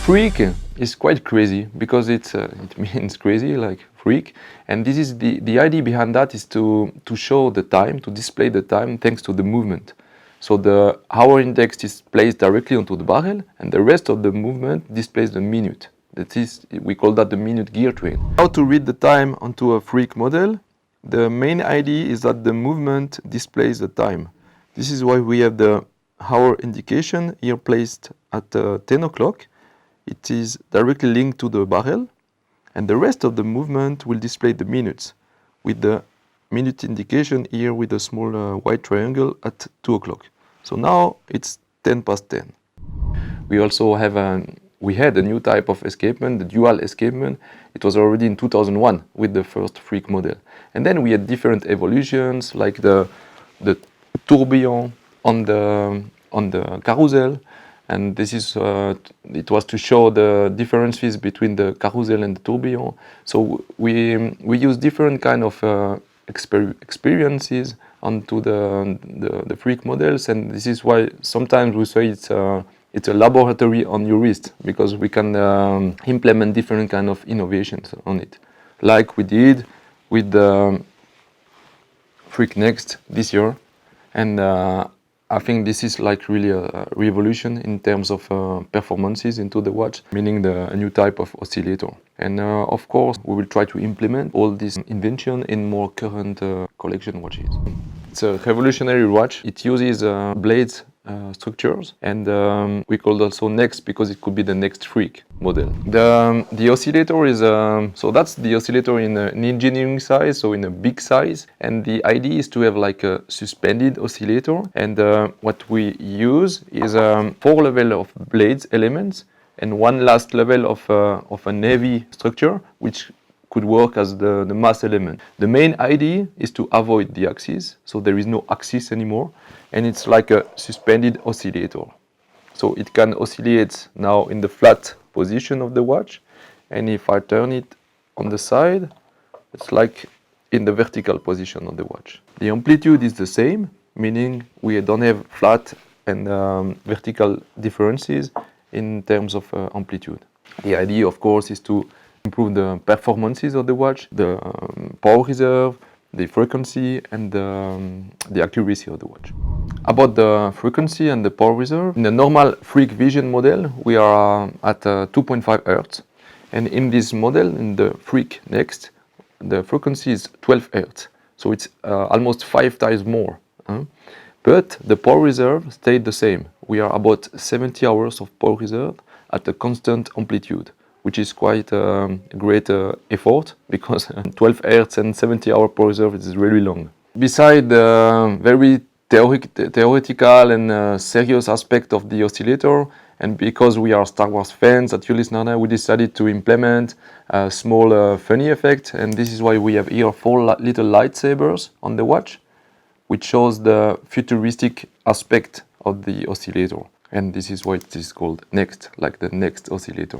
Freak is quite crazy because it means crazy, like freak. And this is the idea behind that is to show the time, to display the time thanks to the movement. So the hour index is placed directly onto the barrel, and the rest of the movement displays the minute. That is, we call that the minute gear train. How to read the time onto a freak model? The main idea is that the movement displays the time. This is why we have the hour indication here placed at 10 o'clock. It is directly linked to the barrel, and the rest of the movement will display the minutes, with the minute indication here with a small white triangle at 2 o'clock. So now it's 10 past 10. We also have we had a new type of escapement, the dual escapement. It was already in 2001 with the first freak model. And then we had different evolutions, like the tourbillon on the carousel. And this is it was to show the differences between the carousel and the tourbillon. So we use different kind of experiences onto the freak models, and this is why sometimes we say it's a laboratory on your wrist, because we can implement different kind of innovations on it, like we did with the Freak NeXt this year. And I think this is like really a revolution in terms of performances into the watch, meaning a new type of oscillator. And of course, we will try to implement all this invention in more current collection watches. It's a revolutionary watch. It uses blades structures, and we call it also NeXt because it could be the next freak model. The oscillator is so that's the oscillator in an engineering size, so in a big size, and the idea is to have like a suspended oscillator, and what we use is 4 levels of blades elements and one last level of a heavy structure which could work as the mass element. The main idea is to avoid the axis, so there is no axis anymore, and it's like a suspended oscillator. So it can oscillate now in the flat position of the watch, and if I turn it on the side, it's like in the vertical position of the watch. The amplitude is the same, meaning we don't have flat and vertical differences in terms of amplitude. The idea, of course, is to improve the performances of the watch, the power reserve, the frequency, and the accuracy of the watch. About the frequency and the power reserve, in the normal Freak Vision model, we are at 2.5 Hz. And in this model, in the Freak NeXt, the frequency is 12 Hz. So it's almost 5 times more. But the power reserve stayed the same. We are about 70 hours of power reserve at a constant amplitude, which is quite a great effort, because 12 Hz and 70-hour power reserve is really long. Beside the very theoretical and serious aspect of the oscillator, and because we are Star Wars fans at Ulysse Nardin, we decided to implement a small funny effect, and this is why we have here 4 little lightsabers on the watch, which shows the futuristic aspect of the oscillator. And this is why it is called NeXt, like the next oscillator.